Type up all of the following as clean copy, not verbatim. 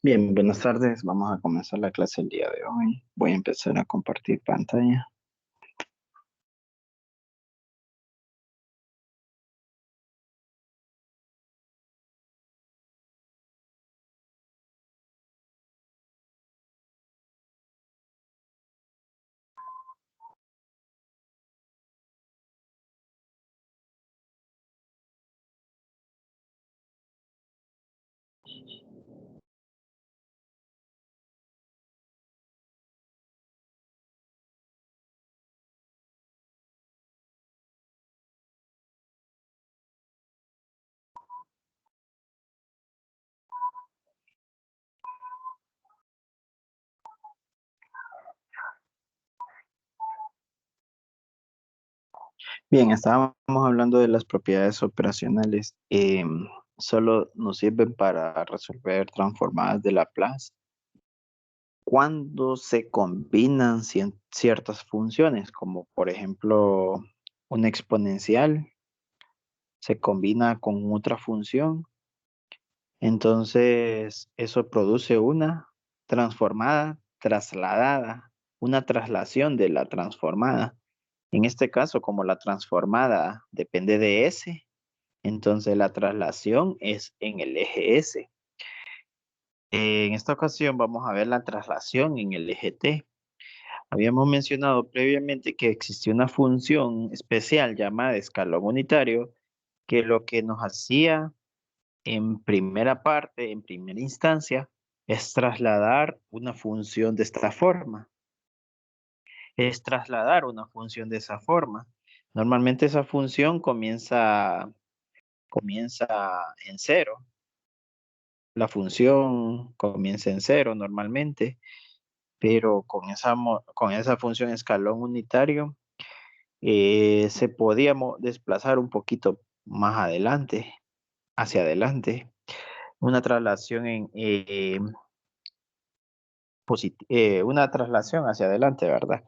Bien, buenas tardes. Vamos a comenzar la clase el día de hoy. Voy a empezar a compartir pantalla. Bien, estábamos hablando de las propiedades operacionales. Solo nos sirven para resolver transformadas de Laplace cuando se combinan ciertas funciones, como por ejemplo una exponencial se combina con otra función. Entonces, eso produce una transformada trasladada, una traslación de la transformada. En este caso, como la transformada depende de S, entonces la traslación es en el eje S. En esta ocasión vamos a ver la traslación en el eje T. Habíamos mencionado previamente que existía una función especial llamada escalón unitario, que lo que nos hacía en primera parte, en primera instancia, es trasladar una función de esta forma. Es trasladar una función de esa forma. Normalmente esa función comienza en cero. La función comienza en cero normalmente, pero con esa función escalón unitario se podía desplazar un poquito más adelante, hacia adelante. Una traslación una traslación hacia adelante, ¿verdad?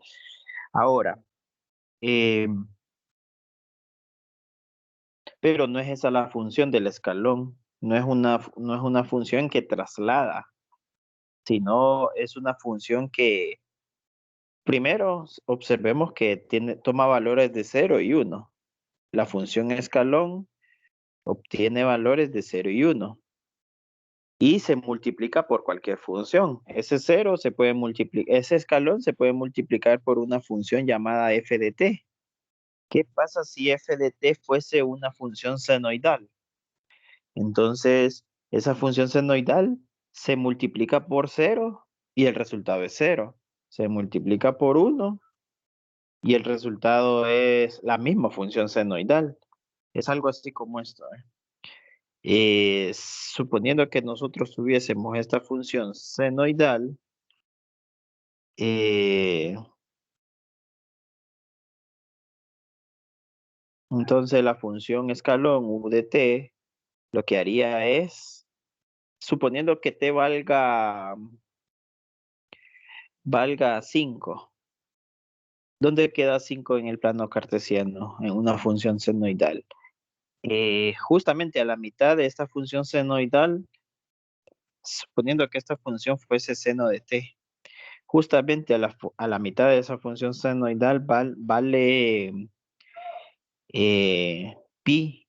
Ahora, eh, pero no es esa la función del escalón, no es una función que traslada, sino es una función que, primero, observemos que toma valores de 0 y 1. La función escalón obtiene valores de 0 y 1 y se multiplica por cualquier función. Ese 0 se puede multiplicar, ese escalón se puede multiplicar por una función llamada f de t. ¿Qué pasa si f de t fuese una función senoidal? Entonces, esa función senoidal se multiplica por 0 y el resultado es 0. Se multiplica por 1 y el resultado es la misma función senoidal. Es algo así como esto, ¿eh? Suponiendo que nosotros tuviésemos esta función senoidal, eh, entonces la función escalón u de t lo que haría es, suponiendo que t valga 5. ¿Dónde queda 5 en el plano cartesiano, en una función senoidal? Justamente a la mitad de esta función senoidal, suponiendo que esta función fuese seno de t, justamente a la mitad de esa función senoidal vale pi,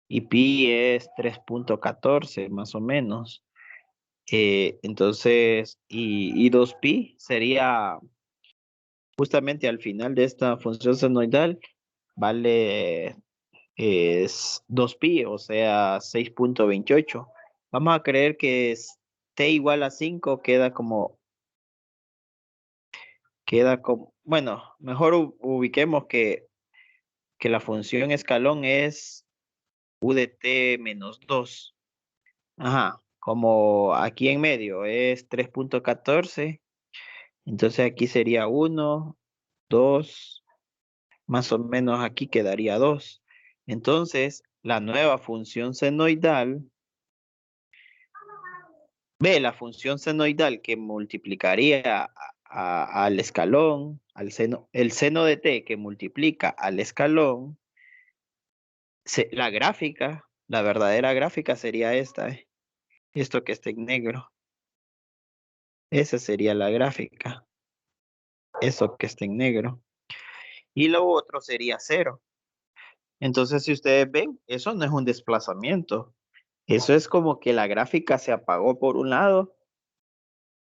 y pi es 3.14 más o menos. Entonces, y 2pi sería justamente al final de esta función senoidal, vale es 2pi, o sea, 6.28. Vamos a creer que t igual a 5 bueno, mejor ubiquemos que la función escalón es u de t menos 2. Ajá, como aquí en medio es 3.14, entonces aquí sería 1, 2, más o menos aquí quedaría 2. Entonces, la nueva función senoidal, ve la función senoidal que multiplicaría al escalón, el seno de t que multiplica al escalón, la gráfica, la verdadera gráfica sería esta, esto que está en negro. Esa sería la gráfica. Eso que está en negro. Y lo otro sería 0. Entonces, si ustedes ven, eso no es un desplazamiento. Eso es como que la gráfica se apagó por un lado,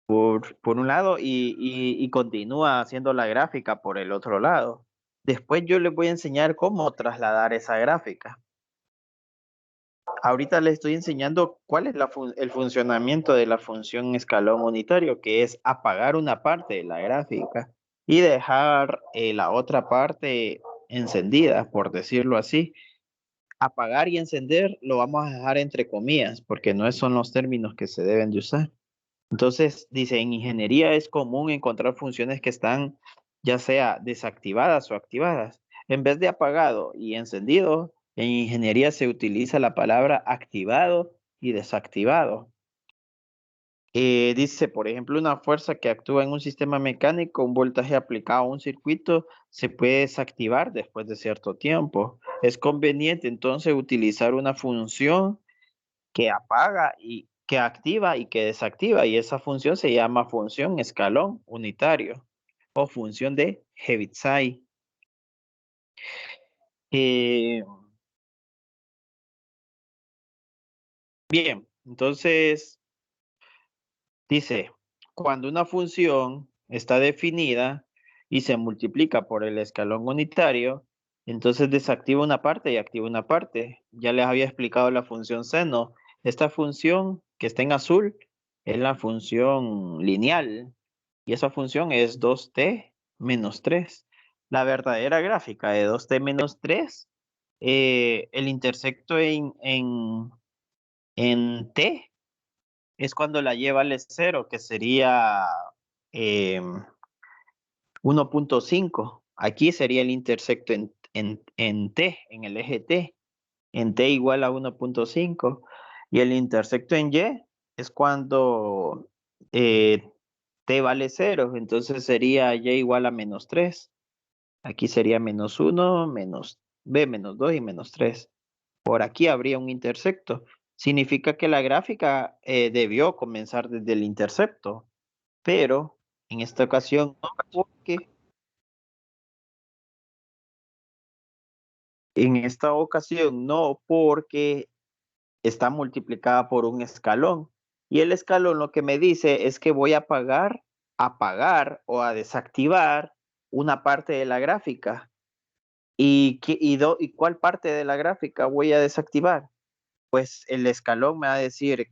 por un lado y continúa haciendo la gráfica por el otro lado. Después yo les voy a enseñar cómo trasladar esa gráfica. Ahorita les estoy enseñando cuál es el funcionamiento de la función escalón unitario, que es apagar una parte de la gráfica y dejar la otra parte encendida, por decirlo así. Apagar y encender lo vamos a dejar entre comillas, porque no son los términos que se deben de usar. Entonces, dice, en ingeniería es común encontrar funciones que están ya sea desactivadas o activadas. En vez de apagado y encendido, en ingeniería se utiliza la palabra activado y desactivado. Dice, por ejemplo, una fuerza que actúa en un sistema mecánico, un voltaje aplicado a un circuito, se puede desactivar después de cierto tiempo. Es conveniente entonces utilizar una función que apaga y que activa y que desactiva, y esa función se llama función escalón unitario o función de Heaviside. Bien, entonces dice, cuando una función está definida y se multiplica por el escalón unitario, entonces desactiva una parte y activa una parte. Ya les había explicado la función seno. Esta función que está en azul es la función lineal y esa función es 2t menos 3. La verdadera gráfica de 2t menos 3, el intersecto en t es cuando la y vale 0, que sería 1.5. Aquí sería el intersecto en t, en el eje t, en t igual a 1.5. Y el intersecto en y es cuando t vale 0, entonces sería y igual a menos 3. Aquí sería menos 1, menos b, menos 2 y menos 3. Por aquí habría un intersecto. Significa que la gráfica debió comenzar desde el intersecto, pero en esta ocasión no, porque está multiplicada por un escalón. Y el escalón lo que me dice es que voy a apagar o a desactivar una parte de la gráfica. ¿Y cuál parte de la gráfica voy a desactivar? Pues el escalón me va a decir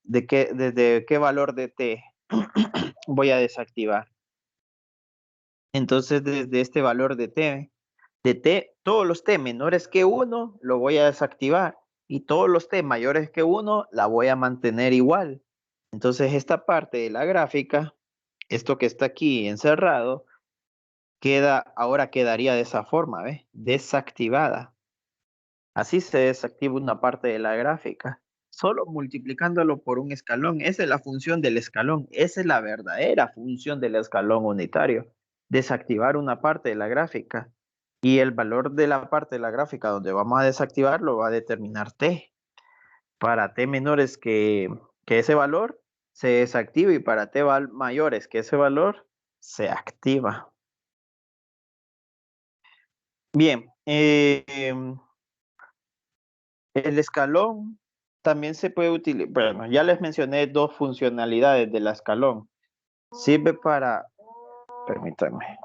desde qué valor de t voy a desactivar. Entonces, desde este valor de t, todos los t menores que 1 lo voy a desactivar y todos los t mayores que 1 la voy a mantener igual. Entonces, esta parte de la gráfica, esto que está aquí encerrado, ahora quedaría de esa forma, ¿ves? Desactivada. Así se desactiva una parte de la gráfica, solo multiplicándolo por un escalón. Esa es la función del escalón, esa es la verdadera función del escalón unitario, desactivar una parte de la gráfica. Y el valor de la parte de la gráfica donde vamos a desactivarlo va a determinar t. Para t menores que ese valor se desactiva y para t mayores que ese valor se activa. Bien, el escalón también se puede utilizar. Bueno, ya les mencioné dos funcionalidades del escalón. Sirve para, permítanme,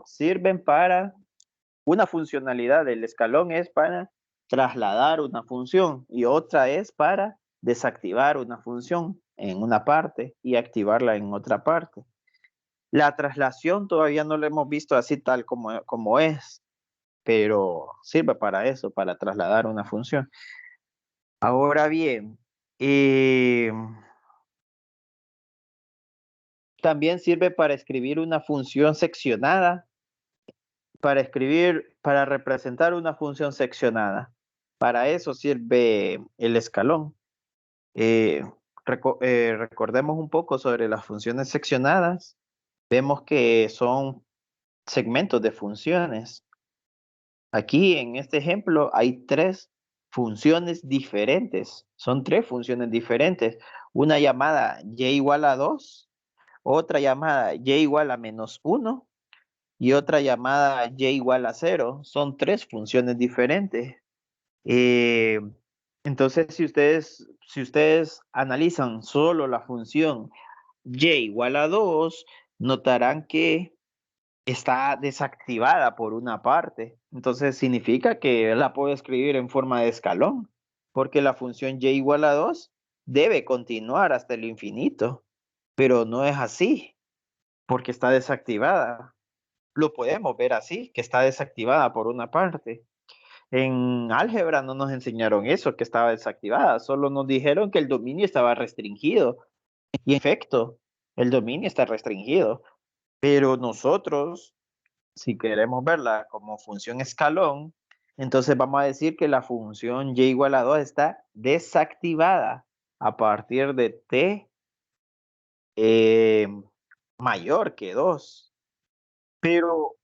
sirven para, una funcionalidad del escalón es para trasladar una función y otra es para desactivar una función en una parte y activarla en otra parte. La traslación todavía no la hemos visto así tal como es, pero sirve para eso, para trasladar una función. Ahora bien, también sirve para escribir una función seccionada, para representar una función seccionada. Para eso sirve el escalón. Eh, recordemos un poco sobre las funciones seccionadas. Vemos que son segmentos de funciones. Aquí en este ejemplo hay tres funciones diferentes. Son tres funciones diferentes. Una llamada y igual a 2, otra llamada y igual a -1 y otra llamada y igual a 0. Son tres funciones diferentes. Eh, entonces, si ustedes analizan solo la función y igual a 2, notarán que está desactivada por una parte. Entonces significa que la puedo escribir en forma de escalón, porque la función y igual a 2 debe continuar hasta el infinito, pero no es así, porque está desactivada. Lo podemos ver así, que está desactivada por una parte. En álgebra no nos enseñaron eso, que estaba desactivada, solo nos dijeron que el dominio estaba restringido. Y en efecto, el dominio está restringido, pero nosotros, si queremos verla como función escalón, entonces vamos a decir que la función y igual a 2 está desactivada a partir de t eh, mayor que 2. Pero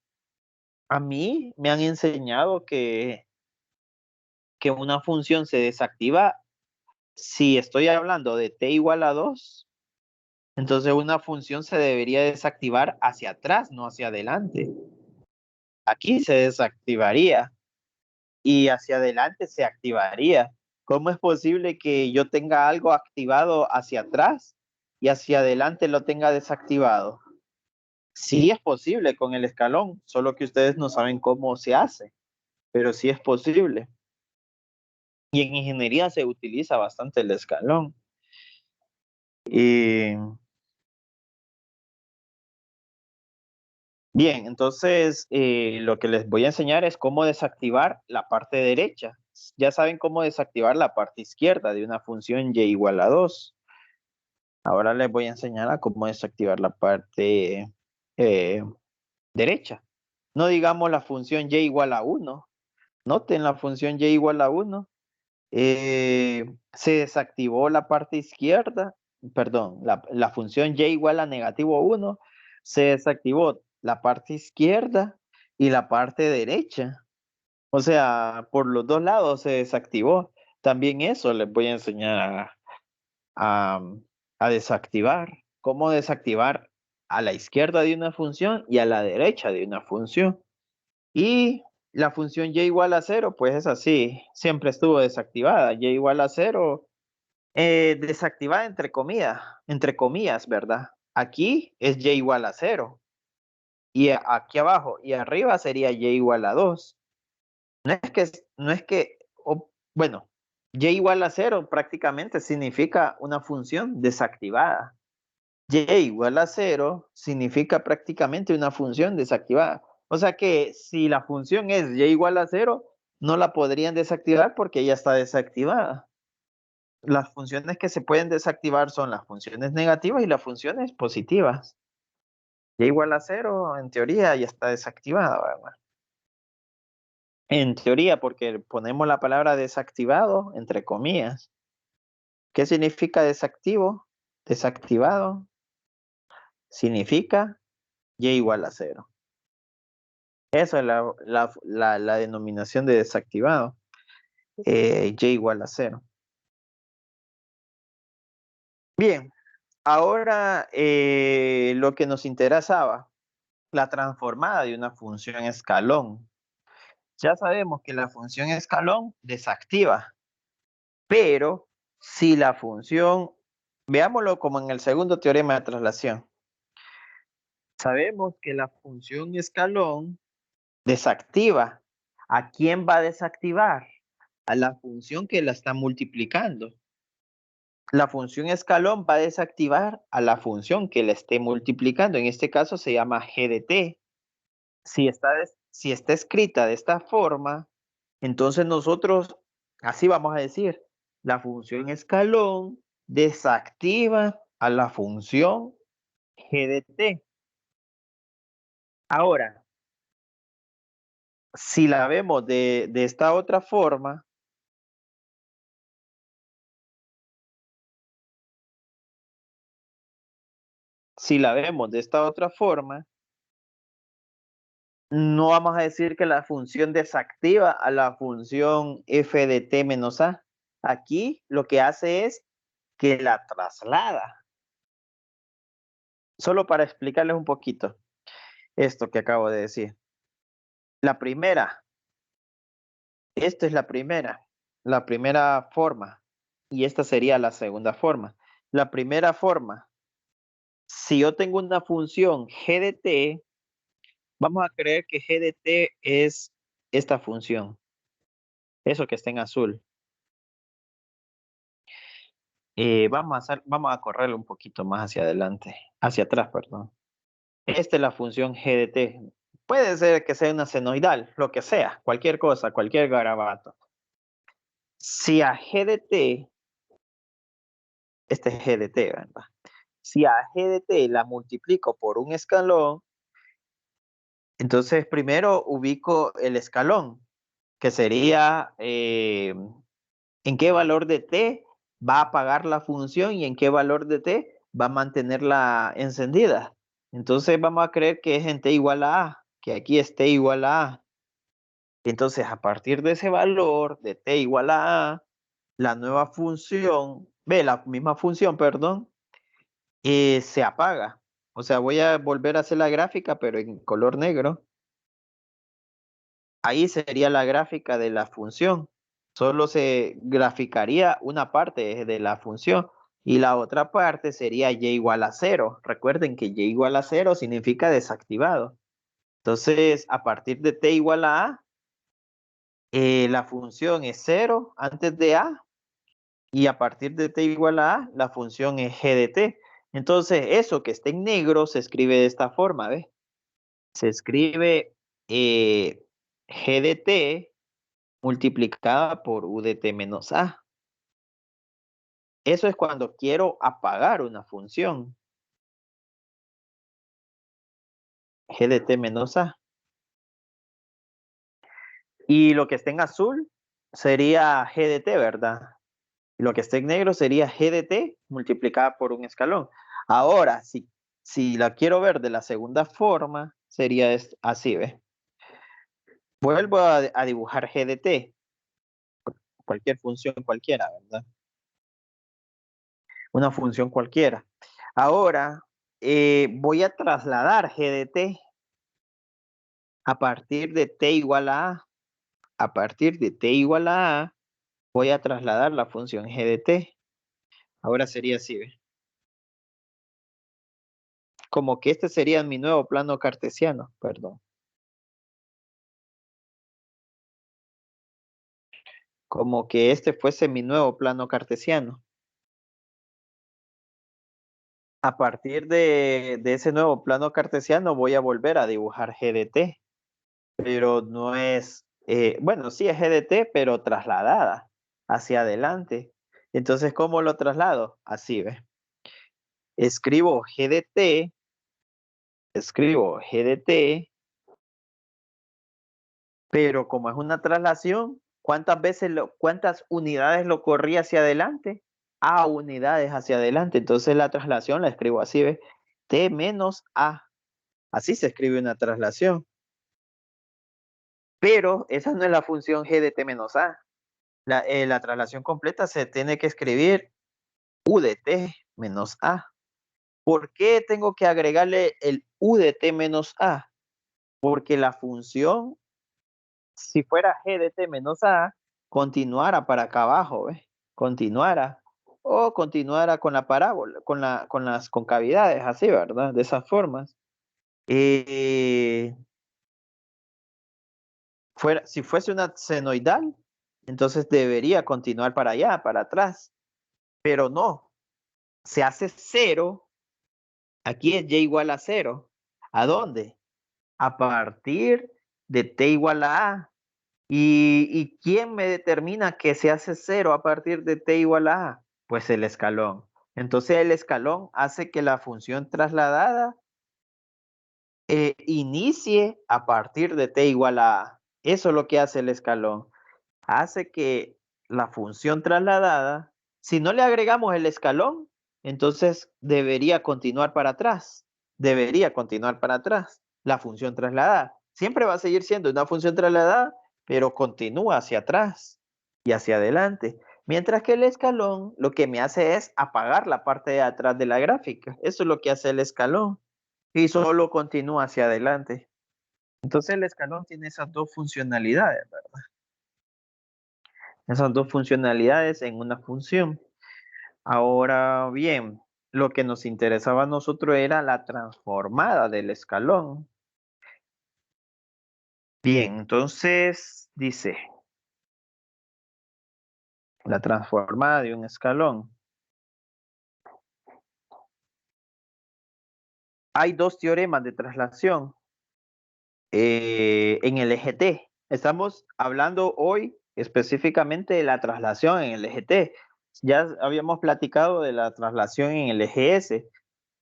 a mí me han enseñado que una función se desactiva si estoy hablando de t igual a 2, entonces una función se debería desactivar hacia atrás, no hacia adelante. Aquí se desactivaría y hacia adelante se activaría. ¿Cómo es posible que yo tenga algo activado hacia atrás y hacia adelante lo tenga desactivado? Sí es posible con el escalón, solo que ustedes no saben cómo se hace, pero sí es posible. Y en ingeniería se utiliza bastante el escalón. Y bien, entonces lo que les voy a enseñar es cómo desactivar la parte derecha. Ya saben cómo desactivar la parte izquierda de una función y igual a 2. Ahora les voy a enseñar a cómo desactivar la parte eh, derecha. No digamos la función y igual a 1. Noten la función y igual a 1. Se desactivó la parte izquierda, perdón, la función y igual a -1. Se desactivó la parte izquierda y la parte derecha. O sea, por los dos lados se desactivó. También eso les voy a enseñar a, a desactivar. Cómo desactivar a la izquierda de una función y a la derecha de una función. Y la función y igual a 0, pues es así, siempre estuvo desactivada. Y igual a 0, desactivada entre comillas, ¿verdad? Aquí es y igual a 0. Y aquí abajo y arriba sería y igual a 2. No es que, bueno, y igual a 0 prácticamente significa una función desactivada. Y igual a 0 significa prácticamente una función desactivada. O sea que si la función es y igual a 0, no la podrían desactivar porque ya está desactivada. Las funciones que se pueden desactivar son las funciones negativas y las funciones positivas. Y igual a 0, en teoría, ya está desactivada, ¿verdad? En teoría, porque ponemos la palabra desactivado entre comillas. ¿Qué significa desactivo? Desactivado significa y igual a 0. Eso es la denominación de desactivado. Y igual a 0. Bien, ahora lo que nos interesaba, la transformada de una función escalón. Ya sabemos que la función escalón desactiva, pero si la función, veámoslo como en el segundo teorema de traslación, sabemos que la función escalón desactiva. ¿A quién va a desactivar? A la función que la está multiplicando. La función escalón va a desactivar a la función que la esté multiplicando. En este caso se llama g de t. Si está escrita de esta forma, entonces nosotros, así vamos a decir, la función escalón desactiva a la función g de t. Ahora, si la vemos de esta otra forma, si la vemos de esta otra forma, no vamos a decir que la función desactiva a la función f de t menos a. Aquí lo que hace es que la traslada. Solo para explicarles un poquito esto que acabo de decir. La primera, esta es la primera forma, y esta sería la segunda forma. La primera forma, si yo tengo una función g de t, vamos a creer que g de t es esta función, eso que está en azul. Vamos a correrlo un poquito más hacia adelante, hacia atrás, perdón. Esta es la función g de t. Puede ser que sea una senoidal, lo que sea, cualquier cosa, cualquier garabato. Si a g de t, este es g de t, ¿verdad? Si a g de t la multiplico por un escalón, entonces primero ubico el escalón, que sería en qué valor de t va a apagar la función y en qué valor de t va a mantenerla encendida. Entonces vamos a creer que es en t igual a a, que aquí es t igual a a. Entonces a partir de ese valor de t igual a a, la nueva función, la misma función, perdón, se apaga. O sea, voy a volver a hacer la gráfica, pero en color negro. Ahí sería la gráfica de la función. Solo se graficaría una parte de la función y la otra parte sería y igual a 0. Recuerden que y igual a 0 significa desactivado. Entonces, a partir de t igual a a, la función es 0 antes de a, y a partir de t igual a a, la función es g de t. Entonces, eso que está en negro se escribe de esta forma, ¿ves? Se escribe g de t multiplicada por u de t menos a. Eso es cuando quiero apagar una función. G de t menos a. Y lo que está en azul sería g de t, ¿verdad? Y lo que está en negro sería g de t multiplicada por un escalón. Ahora, si la quiero ver de la segunda forma, sería así, ¿ves? Vuelvo a dibujar g de t, cualquier función cualquiera, ¿verdad? Una función cualquiera. Ahora, voy a trasladar g de t a partir de t igual a a. A partir de t igual a a, voy a trasladar la función g de t. Ahora sería así, ¿ves? Como que este sería mi nuevo plano cartesiano, perdón. Como que este fuese mi nuevo plano cartesiano. A partir de ese nuevo plano cartesiano voy a volver a dibujar g de t, pero no es, bueno, sí es g de t, pero trasladada hacia adelante. Entonces, ¿cómo lo traslado? Así, ¿ves? Escribo g de t, pero como es una traslación, ¿cuántas unidades lo corrí hacia adelante? A unidades hacia adelante. Entonces la traslación la escribo así, ¿ves? T menos A. Así se escribe una traslación. Pero esa no es la función g de t menos a. La traslación completa se tiene que escribir u de t menos a. ¿Por qué tengo que agregarle el u de t menos a? Porque la función, si fuera g de t menos a, continuara para acá abajo, ¿ves? Continuara. O continuara con la parábola, con las concavidades, así, ¿verdad? De esas formas. Eh, si fuese una senoidal, entonces debería continuar para allá, para atrás. Pero no, se hace 0. Aquí es y igual a 0. ¿A dónde? A partir de t igual a a. ¿Y quién me determina que se hace 0 a partir de t igual a a? Pues el escalón. Entonces el escalón hace que la función trasladada inicie a partir de t igual a a. Eso es lo que hace el escalón. Hace que la función trasladada, si no le agregamos el escalón, entonces debería continuar para atrás. Debería continuar para atrás la función trasladada. siempre va a seguir siendo una función trasladada, pero continúa hacia atrás y hacia adelante. Mientras que el escalón lo que me hace es apagar la parte de atrás de la gráfica. Eso es lo que hace el escalón y solo continúa hacia adelante. Entonces el escalón tiene esas dos funcionalidades, ¿verdad? Esas dos funcionalidades en una función. Ahora bien, lo que nos interesaba a nosotros era la transformada del escalón. Bien, entonces dice, la transformada de un escalón. Hay dos teoremas de traslación en el eje T. Estamos hablando hoy específicamente de la traslación en el eje T. Ya habíamos platicado de la traslación en el eje S.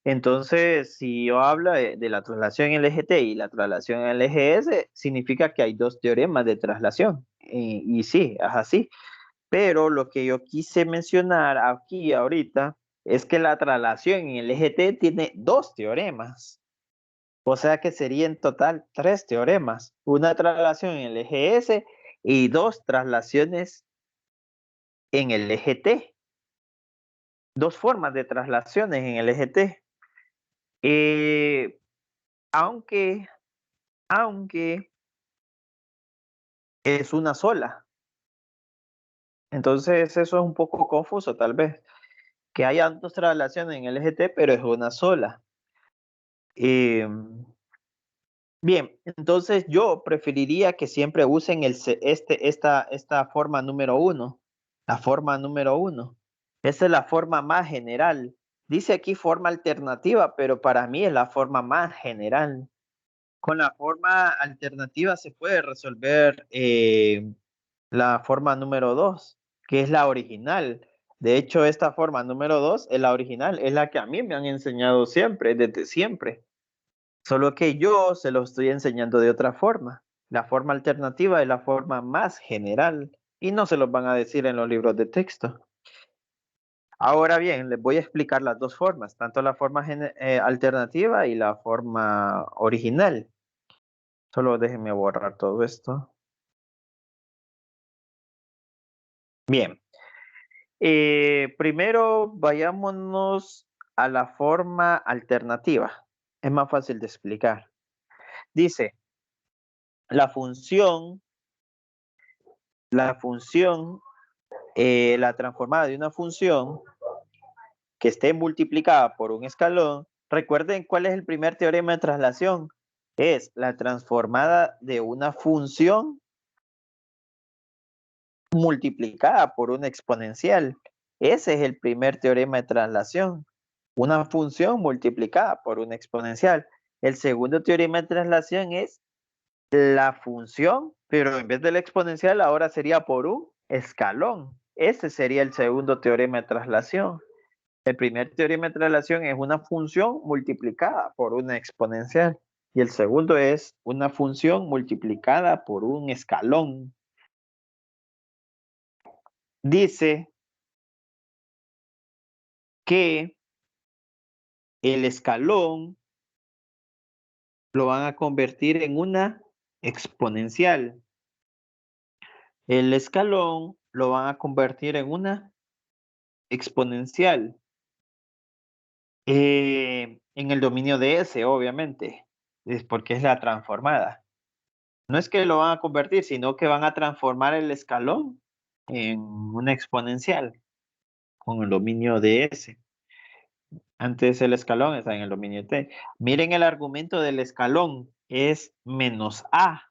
Entonces, si yo hablo de la traslación en el eje T y la traslación en el eje S, significa que hay dos teoremas de traslación. Y sí, es así. Pero lo que yo quise mencionar aquí ahorita es que la traslación en el eje T tiene dos teoremas. O sea que sería en total tres teoremas. Una traslación en el eje S y dos traslaciones en el eje T. Dos formas de traslaciones en el eje T. Eh, aunque, aunque es una sola. Entonces eso es un poco confuso tal vez. Que haya dos traslaciones en el eje T, pero es una sola. Bien, entonces yo preferiría que siempre usen esta forma número uno, la forma número uno. Esa es la forma más general. Dice aquí forma alternativa, pero para mí es la forma más general. Con la forma alternativa se puede resolver la forma número dos, que es la original. De hecho, esta forma número dos es la original, es la que a mí me han enseñado siempre, desde siempre. Solo que yo se lo estoy enseñando de otra forma. La forma alternativa es la forma más general y no se los van a decir en los libros de texto. Ahora bien, les voy a explicar las dos formas, tanto la forma alternativa y la forma original. Solo déjenme borrar todo esto. Bien. Primero vayámonos a la forma alternativa. Es más fácil de explicar. Dice, la función, la transformada de una función que esté multiplicada por un escalón. Recuerden cuál es el primer teorema de traslación. Es la transformada de una función multiplicada por una exponencial. Ese es el primer teorema de traslación. Una función multiplicada por una exponencial. El segundo teorema de traslación es la función, pero en vez de la exponencial ahora sería por un escalón. Ese sería el segundo teorema de traslación. El primer teorema de traslación es una función multiplicada por una exponencial. Y el segundo es una función multiplicada por un escalón. Dice que el escalón lo van a convertir en una exponencial. El escalón lo van a convertir en una exponencial. En el dominio de S, obviamente, es porque es la transformada. No es que lo van a convertir, sino que van a transformar el escalón en una exponencial con el dominio de S. Antes el escalón está en el dominio de T. Miren el argumento del escalón, es menos A.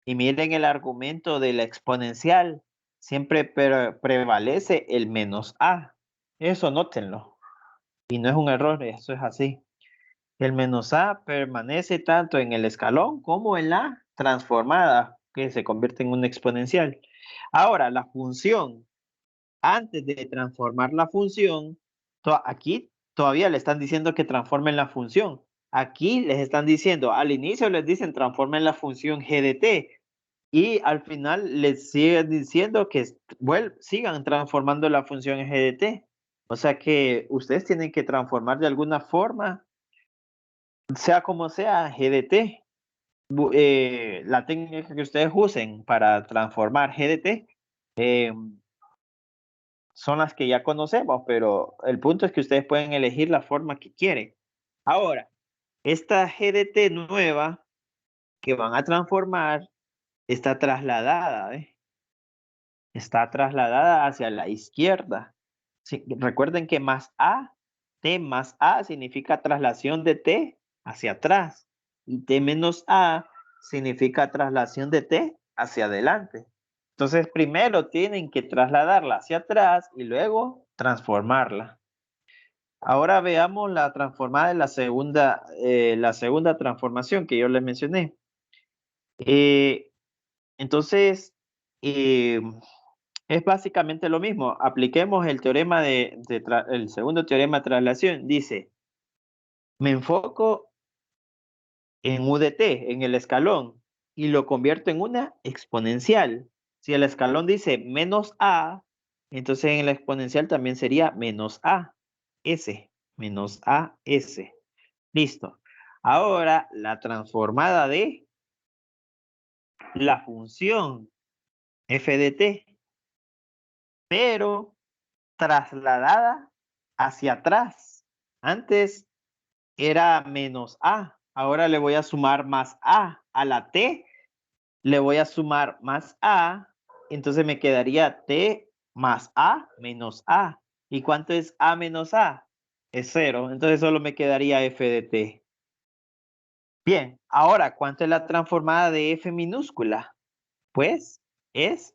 Y miren el argumento de la exponencial, siempre prevalece el menos A. Eso nótenlo. Y no es un error, eso es así. El menos A permanece tanto en el escalón como en la transformada, que se convierte en una exponencial. Ahora, la función, antes de transformar la función, aquí todavía le están diciendo que transformen la función. Aquí les están diciendo, al inicio les dicen transformen la función g de t, y al final les siguen diciendo que sigan transformando la función g de t. O sea que ustedes tienen que transformar de alguna forma, sea como sea, g de t. la técnica que ustedes usen para transformar G de T son las que ya conocemos, pero el punto es que ustedes pueden elegir la forma que quieren. Ahora, esta G de T nueva que van a transformar está trasladada, ¿ves? Está trasladada hacia la izquierda. Sí, recuerden que más A, T más A significa traslación de T hacia atrás y T menos A significa traslación de T hacia adelante. Entonces, primero tienen que trasladarla hacia atrás y luego transformarla. Ahora veamos la transformada en la segunda transformación que yo les mencioné. Eh, entonces, eh, es básicamente lo mismo. Apliquemos el teorema el segundo teorema de traslación. Dice, me enfoco en U de t, en el escalón, y lo convierto en una exponencial. Si el escalón dice menos a, entonces en el exponencial también sería menos a, s, menos a, s. Listo. Ahora la transformada de la función f de t, pero trasladada hacia atrás. Antes era menos a, ahora le voy a sumar más a la t, le voy a sumar más a, entonces me quedaría t más a menos a. ¿Y cuánto es a menos a? Es cero, entonces solo me quedaría f de t. Bien, ahora, ¿cuánto es la transformada de f minúscula? Pues es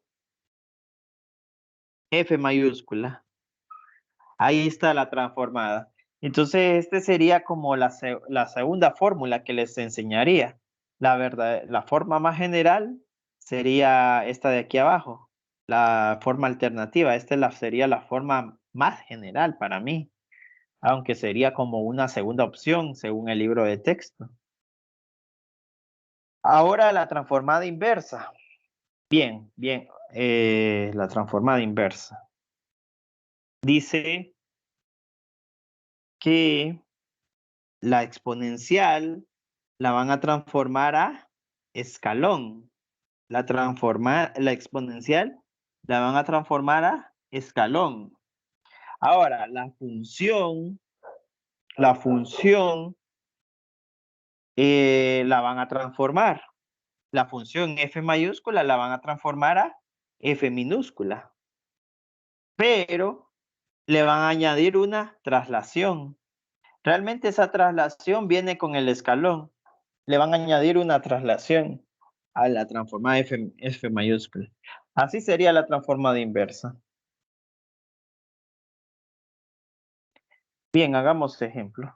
f mayúscula. Ahí está la transformada. Entonces, este sería como la segunda fórmula que les enseñaría. La forma más general sería esta de aquí abajo, la forma alternativa. Sería la forma más general para mí, aunque sería como una segunda opción según el libro de texto. Ahora la transformada inversa. Bien, bien, la transformada inversa. Dice que la exponencial la van a transformar a escalón. La exponencial la van a transformar a escalón. Ahora, la función la van a transformar. La función f mayúscula la van a transformar a f minúscula. Pero le van a añadir una traslación. Realmente esa traslación viene con el escalón. Le van a añadir una traslación a la transformada F mayúscula. Así sería la transformada inversa. Bien, hagamos ejemplo.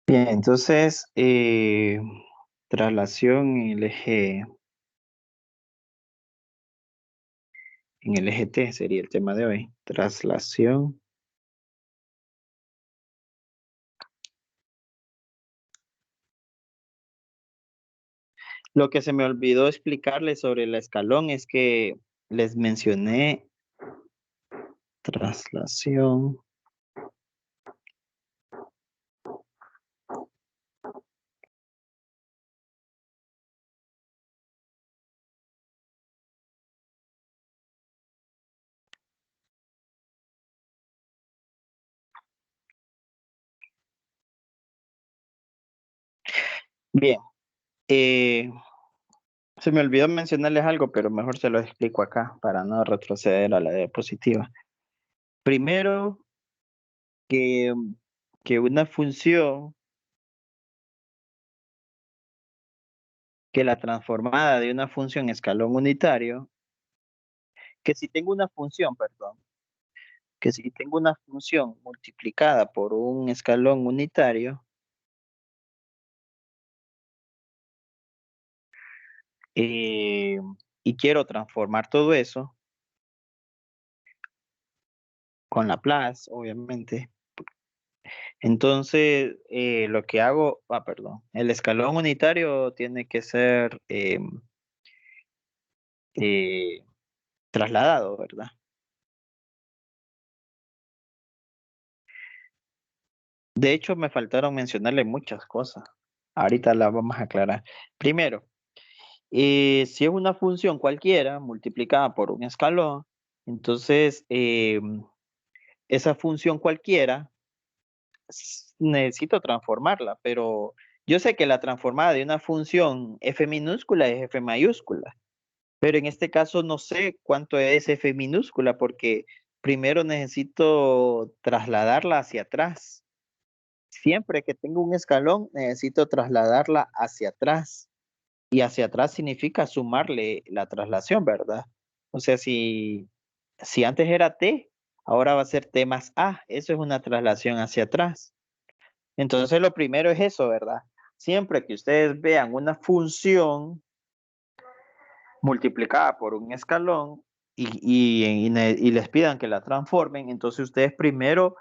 Bien, entonces, traslación en el eje T sería el tema de hoy. Traslación. Lo que se me olvidó explicarles sobre el escalón es que les mencioné traslación. Bien, se me olvidó mencionarles algo, pero mejor se lo explico acá para no retroceder a la diapositiva. Primero, que, que una función, que la transformada de una función escalón unitario, que si tengo una función, perdón, que si tengo una función multiplicada por un escalón unitario, eh, y quiero transformar todo eso con Laplace, obviamente. Entonces, lo que hago, perdón, el escalón unitario tiene que ser eh, trasladado, ¿verdad? De hecho, me faltaron mencionarle muchas cosas. Ahorita las vamos a aclarar. Primero, si es una función cualquiera multiplicada por un escalón, entonces esa función cualquiera necesito transformarla, pero yo sé que la transformada de una función f minúscula es f mayúscula, pero en este caso no sé cuánto es f minúscula porque primero necesito trasladarla hacia atrás. Siempre que tengo un escalón, necesito trasladarla hacia atrás. Y hacia atrás significa sumarle la traslación, ¿verdad? O sea, si antes era t, ahora va a ser t más a. Eso es una traslación hacia atrás. Entonces, lo primero es eso, ¿verdad? Siempre que ustedes vean una función multiplicada por un escalón y les pidan que la transformen, entonces ustedes primero,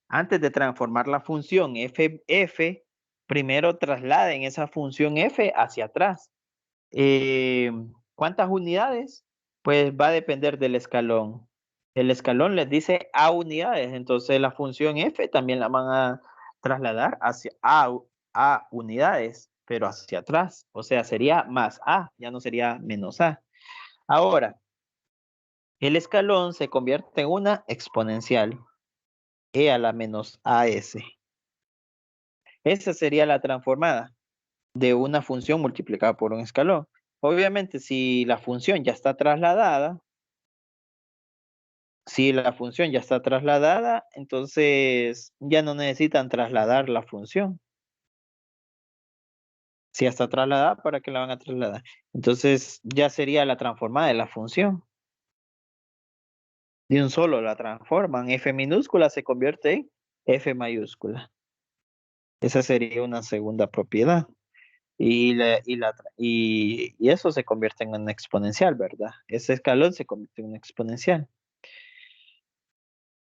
antes de transformar la función f, primero trasladen esa función f hacia atrás. Eh, ¿Cuántas unidades? Pues va a depender del escalón. El escalón les dice a unidades, entonces la función f también la van a trasladar hacia a unidades, pero hacia atrás. O sea, sería más a, ya no sería menos a. Ahora, el escalón se convierte en una exponencial, e a la menos as. Esa sería la transformada de una función multiplicada por un escalón. Obviamente, si la función ya está trasladada, entonces ya no necesitan trasladar la función. Si ya está trasladada, ¿para qué la van a trasladar? Entonces ya sería la transformada de la función. De un solo la transforman. F minúscula se convierte en F mayúscula. Esa sería una segunda propiedad. Y eso se convierte en una exponencial, ¿verdad? Ese escalón se convierte en una exponencial.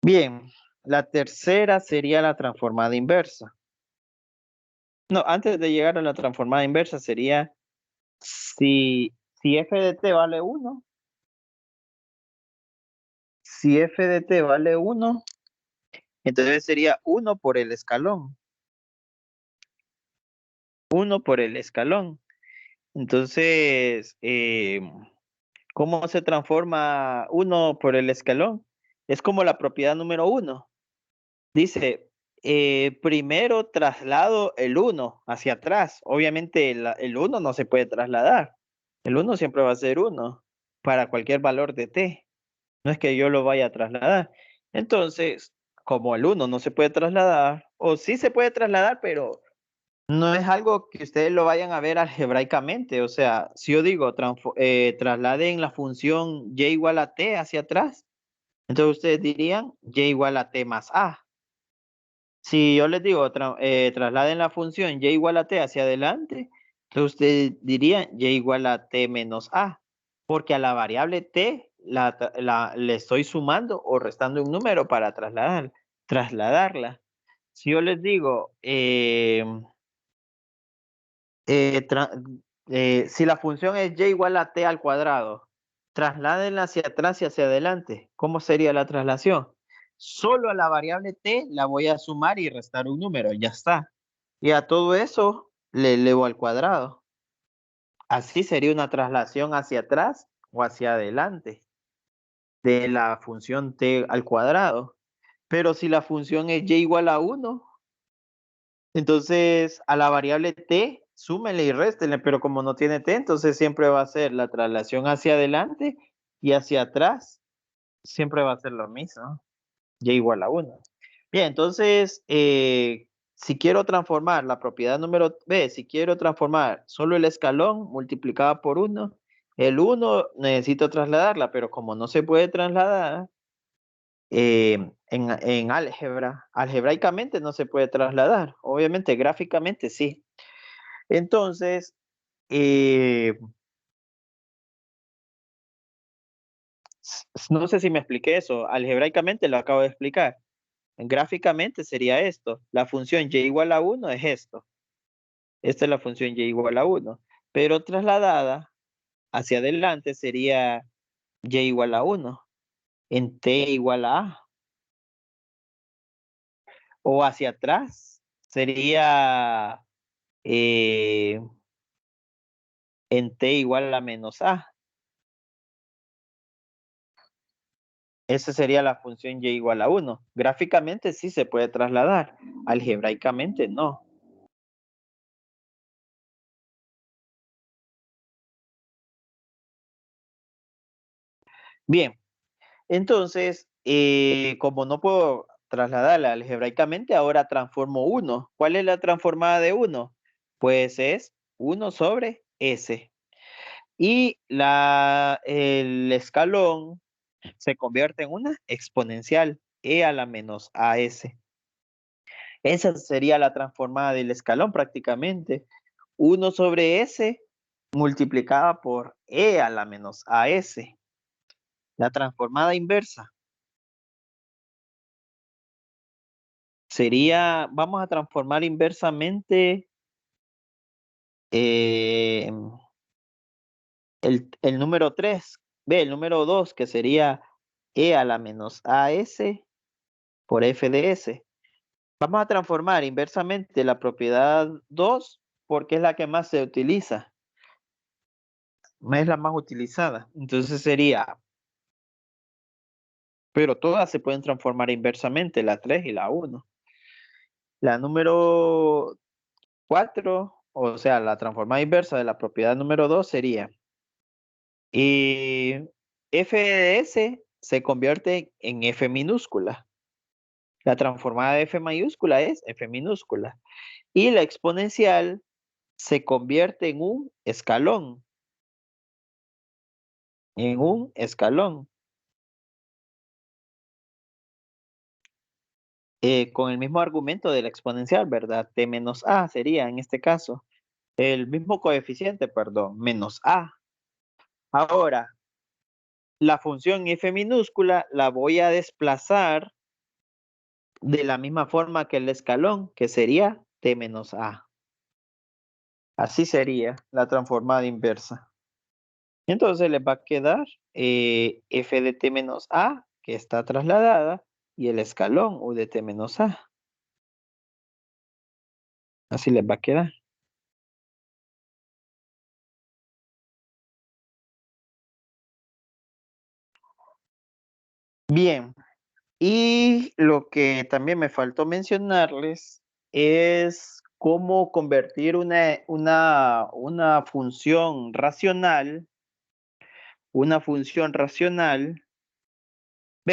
Bien, la tercera sería la transformada inversa. No, antes de llegar a la transformada inversa sería si f de t vale 1, si f de t vale 1, entonces sería 1 por el escalón. 1 por el escalón. Entonces, ¿cómo se transforma 1 por el escalón? Es como la propiedad número 1. Dice, primero traslado el 1 hacia atrás. Obviamente el 1 no se puede trasladar. El 1 siempre va a ser 1 para cualquier valor de t. No es que yo lo vaya a trasladar. Entonces, como el 1 no se puede trasladar, o sí se puede trasladar, pero no es algo que ustedes lo vayan a ver algebraicamente. O sea, si yo digo, trasladen la función y igual a t hacia atrás, entonces ustedes dirían y igual a t más a. Si yo les digo, trasladen la función y igual a t hacia adelante, entonces ustedes dirían y igual a t menos a, porque a la variable t le estoy sumando o restando un número para trasladarla. Si yo les digo, tra- si la función es y igual a t al cuadrado, trasládenla hacia atrás y hacia adelante. ¿Cómo sería la traslación? Solo a la variable t la voy a sumar y restar un número, ya está. Y a todo eso le elevo al cuadrado. Así sería una traslación hacia atrás o hacia adelante de la función t al cuadrado. Pero si la función es y igual a 1, entonces a la variable t súmele y réstele, pero como no tiene t, entonces siempre va a ser la traslación hacia adelante y hacia atrás, siempre va a ser lo mismo, y igual a 1. Bien, entonces, si quiero transformar la propiedad número B, si quiero transformar solo el escalón multiplicado por 1, el 1 necesito trasladarla, pero como no se puede trasladar, en álgebra, algebraicamente no se puede trasladar, obviamente gráficamente sí. Entonces, no sé si me expliqué eso, algebraicamente lo acabo de explicar. Gráficamente sería esto, la función y igual a 1 es esto. Esta es la función y igual a 1, pero trasladada hacia adelante sería y igual a 1 en t igual a a, o hacia atrás sería en t igual a menos a. Esa sería la función y igual a 1. Gráficamente sí se puede trasladar, algebraicamente no. Bien, entonces, como no puedo trasladarla algebraicamente, ahora transformo 1. ¿Cuál es la transformada de 1? Pues es 1 sobre s. Y el escalón se convierte en una exponencial, e a la menos as. Esa sería la transformada del escalón prácticamente. 1 sobre s multiplicada por e a la menos as. La transformada inversa sería, vamos a transformar inversamente eh, el número 3, ve, el número 2, que sería e a la menos as por f de s. Vamos a transformar inversamente la propiedad 2 porque es la que más se utiliza, es la más utilizada. Entonces sería, pero todas se pueden transformar inversamente, la 3 y la 1. La número 4, o sea, la transformada inversa de la propiedad número 2 sería, f de s se convierte en f minúscula. La transformada de f mayúscula es f minúscula. Y la exponencial se convierte en un escalón. En un escalón. Con el mismo argumento de la exponencial, ¿verdad? T menos a sería en este caso. El mismo coeficiente, perdón, menos a. Ahora, la función f minúscula la voy a desplazar de la misma forma que el escalón, que sería t menos a. Así sería la transformada inversa. Entonces les va a quedar f de t menos a, que está trasladada, y el escalón u de t menos a. Así les va a quedar. Bien, y lo que también me faltó mencionarles es cómo convertir una función racional,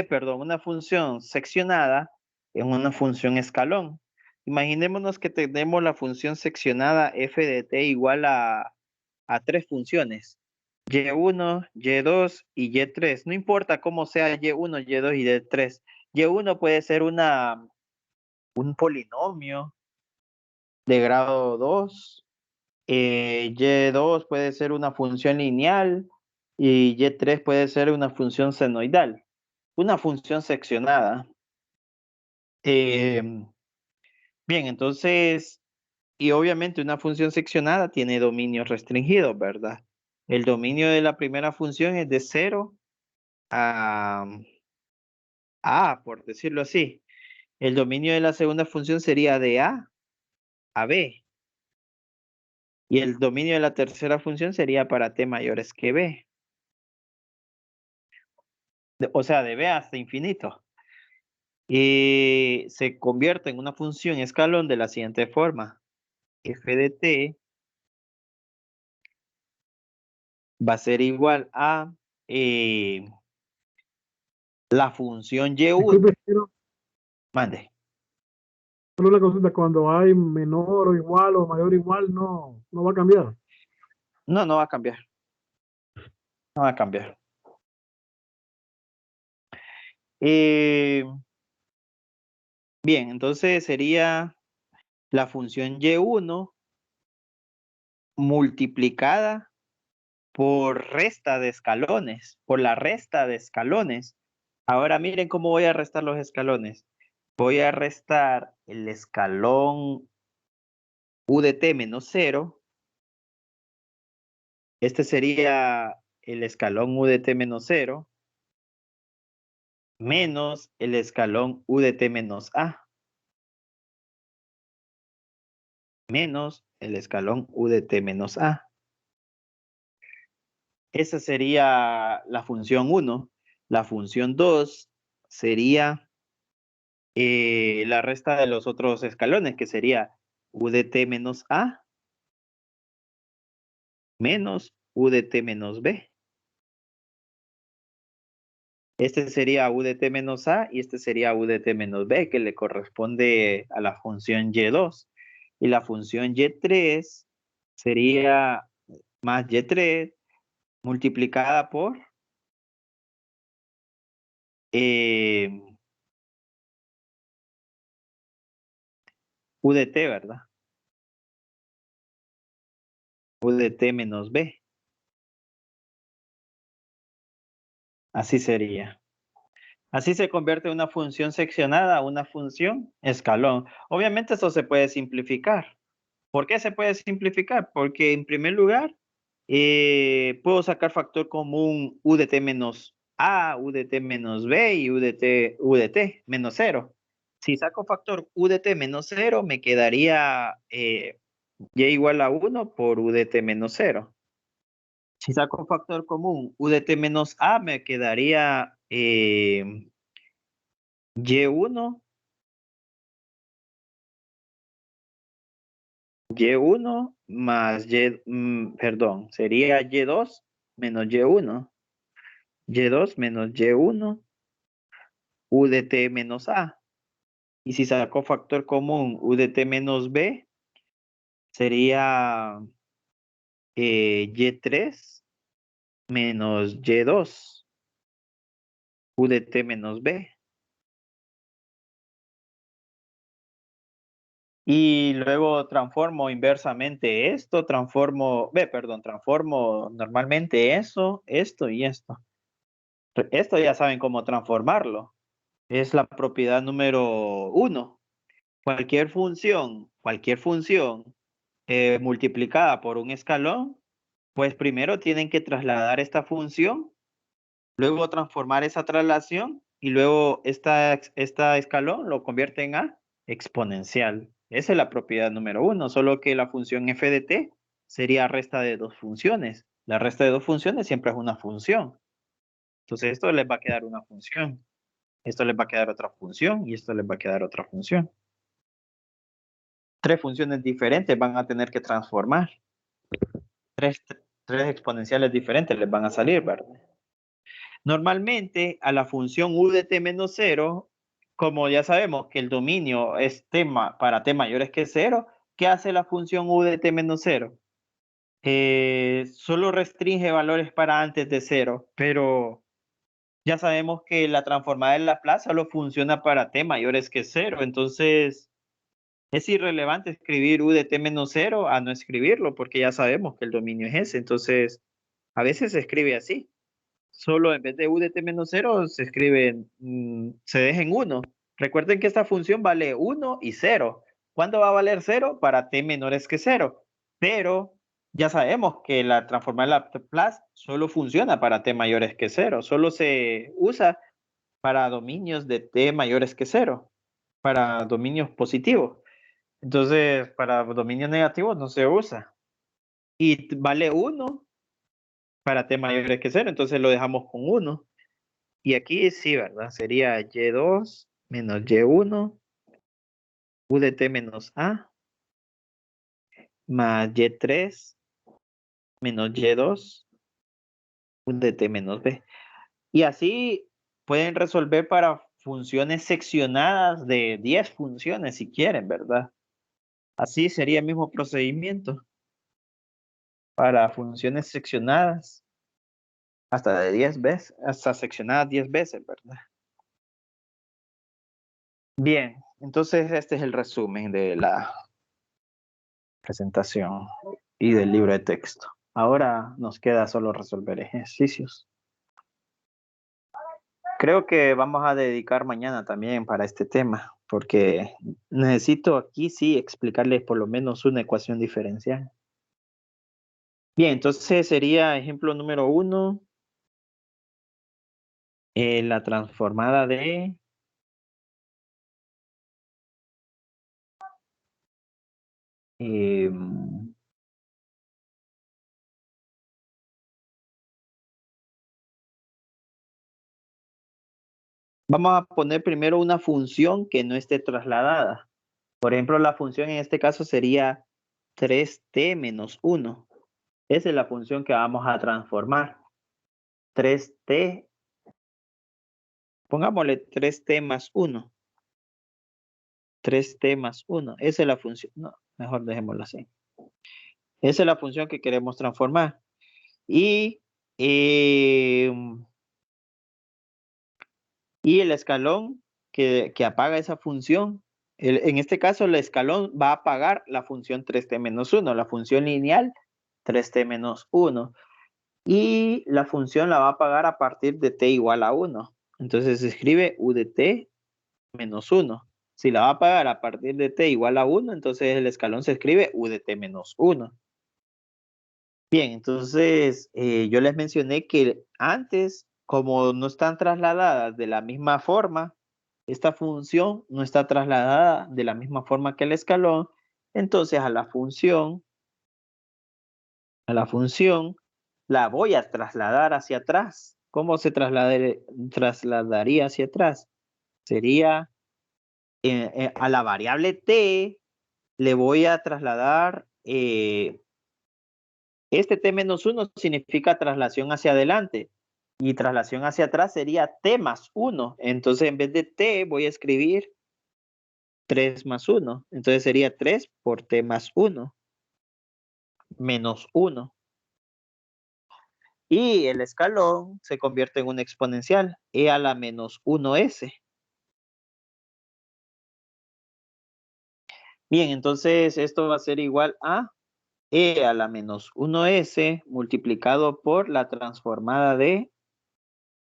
perdón, una función seccionada en una función escalón. Imaginémonos que tenemos la función seccionada f de t igual a 3 funciones. Y1, Y2 y Y3. No importa cómo sea Y1, Y2 y Y3. Y1 puede ser un polinomio de grado 2. Y2 puede ser una función lineal. Y Y3 puede ser una función senoidal. Una función seccionada. Bien, entonces, y obviamente una función seccionada tiene dominios restringidos, ¿verdad? El dominio de la primera función es de 0 a A, por decirlo así. El dominio de la segunda función sería de A a B. Y el dominio de la tercera función sería para t mayores que b. O sea, de b hasta infinito. Y se convierte en una función escalón de la siguiente forma. F de t va a ser igual a la función y1. Disculpe, pero Mande. solo la consulta, cuando hay menor o igual o mayor o igual, no va a cambiar. No, no va a cambiar. No va a cambiar. Eh, bien, entonces sería la función y1 multiplicada por resta de escalones, por la resta de escalones. Ahora miren cómo voy a restar los escalones. Voy a restar el escalón u de t menos 0. Este sería el escalón u de t menos 0 menos el escalón u de t menos a menos el escalón u de t menos a. Esa sería la función 1. La función 2 sería la resta de los otros escalones, que sería u de t menos a menos u de t menos b. Este sería u de t menos a y este sería u de t menos b, que le corresponde a la función y2. Y la función y3 sería más y3 multiplicada por eh, u de t, ¿verdad? U de t menos b. Así sería. Así se convierte una función seccionada a una función escalón. Obviamente eso se puede simplificar. ¿Por qué se puede simplificar? Porque en primer lugar, puedo sacar factor común u de t menos a, u de t menos b y u de t menos 0. Si saco factor u de t menos 0, me quedaría y igual a 1 por u de t menos 0. Si saco factor común u de t menos a, me quedaría y1, y1 más perdón, sería y2 menos y1. Y2 menos y1, u de t menos a. Y si saco factor común u de t menos b, sería y3 menos y2, u de t menos b. Y luego transformo inversamente esto, transformo normalmente eso, esto y esto. Esto ya saben cómo transformarlo. Es la propiedad número 1. Cualquier función multiplicada por un escalón, pues primero tienen que trasladar esta función, luego transformar esa traslación y luego esta escalón lo convierten a exponencial. Esa es la propiedad número 1, solo que la función f de t sería resta de dos funciones. La resta de dos funciones siempre es una función. Entonces esto les va a quedar una función, esto les va a quedar otra función y esto les va a quedar otra función. Tres funciones diferentes van a tener que transformar. Tres, tres exponenciales diferentes les van a salir, ¿verdad? Normalmente a la función u de t menos 0, como ya sabemos que el dominio es para t mayores que 0, ¿qué hace la función u de t menos 0? Solo restringe valores para antes de 0, pero ya sabemos que la transformada en Laplace solo funciona para t mayores que 0, entonces es irrelevante escribir u de t menos 0 a no escribirlo, porque ya sabemos que el dominio es ese, entonces a veces se escribe así. Solo en vez de u de t menos 0 se escribe, se deja en 1. Recuerden que esta función vale 1 y 0. ¿Cuándo va a valer 0? Para t menores que 0. Pero ya sabemos que la transformada Laplace solo funciona para t mayores que 0. Solo se usa para dominios de t mayores que 0. Para dominios positivos. Entonces, para dominios negativos no se usa. Y vale 1 para t mayores que 0. Entonces lo dejamos con 1. Y aquí sí, ¿verdad? Sería y2 menos y1, u de t menos a, más y3 menos y2, U de t menos b. Y así pueden resolver para funciones seccionadas de 10 funciones si quieren, ¿verdad? Así sería el mismo procedimiento para funciones seccionadas hasta de 10 veces, hasta seccionadas 10 veces, ¿verdad? Bien, entonces este es el resumen de la presentación y del libro de texto. Ahora nos queda solo resolver ejercicios. Creo que vamos a dedicar mañana también para este tema, porque necesito aquí sí explicarles por lo menos una ecuación diferencial. Bien, entonces sería ejemplo número 1, la transformada de vamos a poner primero una función que no esté trasladada. Por ejemplo, la función en este caso sería 3t menos 1. Esa es la función que vamos a transformar. 3t, pongámosle 3t más 1. 3t más 1. Esa es la función. No, mejor dejémosla así. Esa es la función que queremos transformar. Y, eh, y el escalón que apaga esa función, en este caso el escalón va a apagar la función 3t menos 1, la función lineal 3t menos 1. Y la función la va a apagar a partir de t igual a 1. Entonces se escribe u de t menos 1. Si la va a apagar a partir de t igual a 1, entonces el escalón se escribe u de t menos 1. Bien, entonces yo les mencioné que antes, como no están trasladadas de la misma forma, esta función no está trasladada de la misma forma que el escalón, entonces a la función la voy a trasladar hacia atrás. ¿Cómo se trasladaría hacia atrás? Sería a la variable t le voy a trasladar, este t menos 1 significa traslación hacia adelante y traslación hacia atrás sería t más 1. Entonces en vez de t voy a escribir 3 más 1. Entonces sería 3 por t más 1 menos 1. Y el escalón se convierte en una exponencial, e a la menos 1s. Bien, entonces esto va a ser igual a e a la menos 1s multiplicado por la transformada de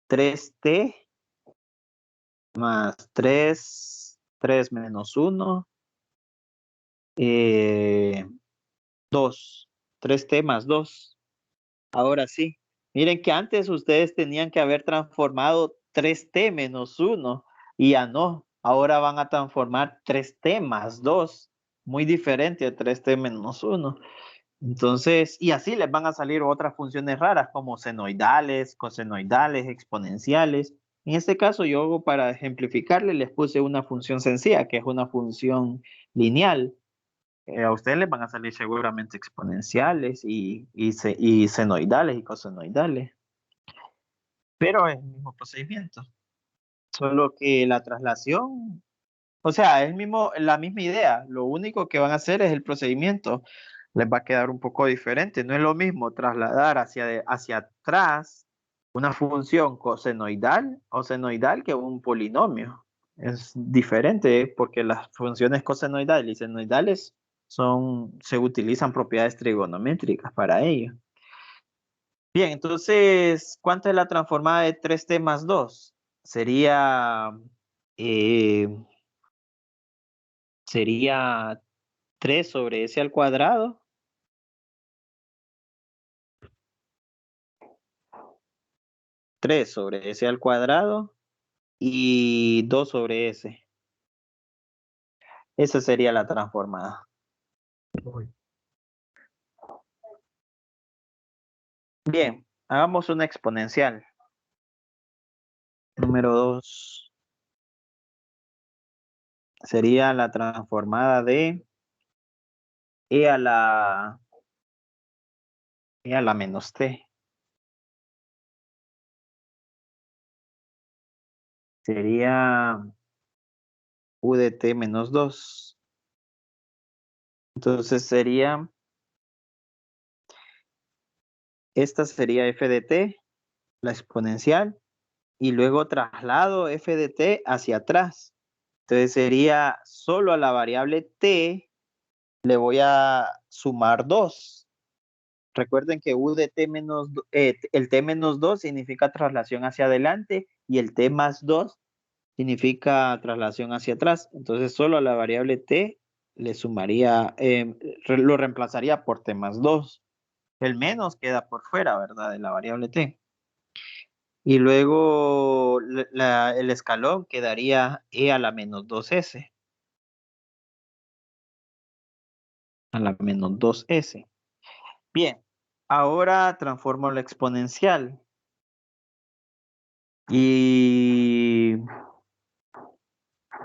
3t más 3 menos 1, 2, 3t más 2. Ahora sí, miren que antes ustedes tenían que haber transformado 3t menos 1 y ya no, ahora van a transformar 3t más 2, muy diferente a 3t menos 1. Entonces, y así les van a salir otras funciones raras como senoidales, cosenoidales, exponenciales. En este caso, yo para ejemplificarles les puse una función sencilla, que es una función lineal. A ustedes les van a salir seguramente exponenciales y senoidales y cosenoidales, pero es el mismo procedimiento, solo que la traslación, o sea, es la misma idea, lo único que van a hacer es el procedimiento, les va a quedar un poco diferente, no es lo mismo trasladar hacia atrás una función cosenoidal o senoidal que un polinomio. Es diferente porque las funciones cosenoidales y senoidales se utilizan propiedades trigonométricas para ello. Bien, entonces, ¿cuánto es la transformada de 3t más 2? Eh, sería 3 sobre s al cuadrado. 3 sobre s al cuadrado y 2 sobre s. Esa sería la transformada. Voy. Bien, hagamos una exponencial. Número 2 sería la transformada de e a la menos t. sería u de t menos 2. Entonces sería, esta sería f de t, la exponencial, y luego traslado f de t hacia atrás. Entonces sería solo a la variable t le voy a sumar 2. Recuerden que u de t menos, el t menos 2 significa traslación hacia adelante y el t más 2 significa traslación hacia atrás. Entonces solo a la variable t le sumaría, lo reemplazaría por t más 2. El menos queda por fuera, ¿verdad? De la variable t. Y luego el escalón quedaría e a la menos 2s. A la menos 2s. Bien, ahora transformo la exponencial. Y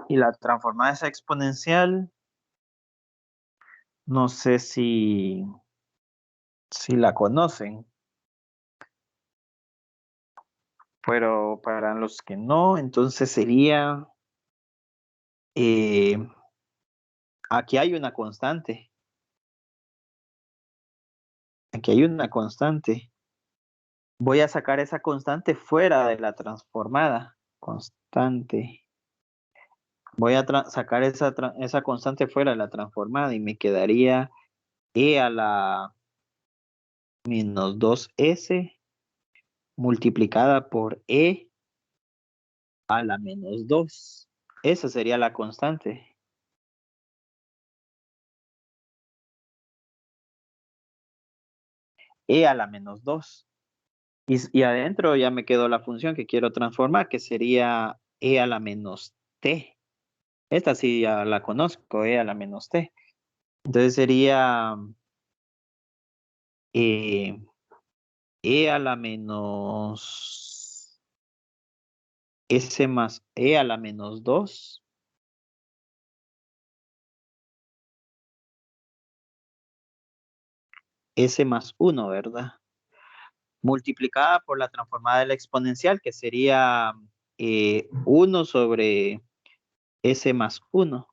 la transformada esa exponencial, no sé si la conocen, pero para los que no, entonces sería, eh, aquí hay una constante, aquí hay una constante. Voy a sacar esa constante fuera de la transformada, constante. Voy a sacar esa constante fuera de la transformada y me quedaría e a la menos 2s multiplicada por e a la menos 2. Esa sería la constante. E a la menos 2. Y adentro ya me quedó la función que quiero transformar, que sería e a la menos t. Esta sí ya la conozco, e a la menos t. Entonces sería e a la menos s más e a la menos 2. S más 1, ¿verdad? Multiplicada por la transformada de la exponencial, que sería 1 sobre s más 1.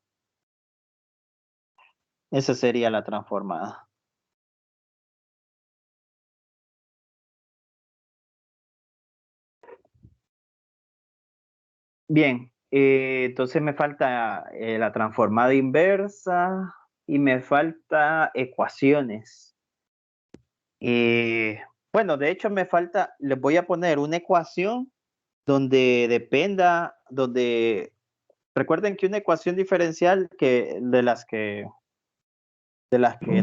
Esa sería la transformada. Bien, entonces me falta la transformada inversa y me falta ecuaciones. Bueno, de hecho me falta, les voy a poner una ecuación donde dependa, recuerden que una ecuación diferencial de las que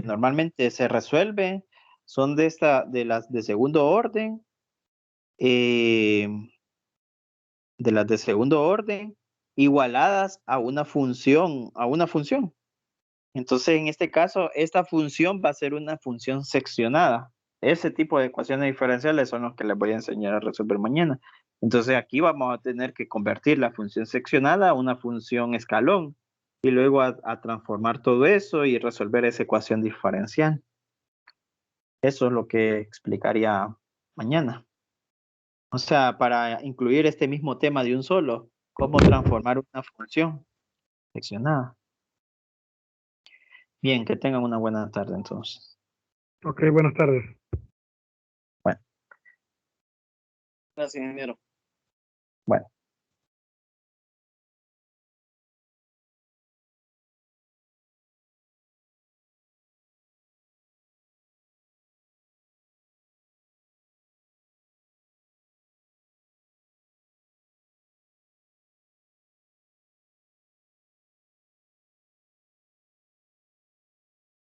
normalmente se resuelven son de las de segundo orden, eh, de las de segundo orden, igualadas a una función, Entonces, en este caso, esta función va a ser una función seccionada. Ese tipo de ecuaciones diferenciales son los que les voy a enseñar a resolver mañana. Entonces, aquí vamos a tener que convertir la función seccionada a una función escalón y luego a transformar todo eso y resolver esa ecuación diferencial. Eso es lo que explicaría mañana. O sea, para incluir este mismo tema de un solo, cómo transformar una función seccionada. Bien, que tengan una buena tarde entonces. Ok, buenas tardes. Bueno. Gracias, ingeniero. Bueno.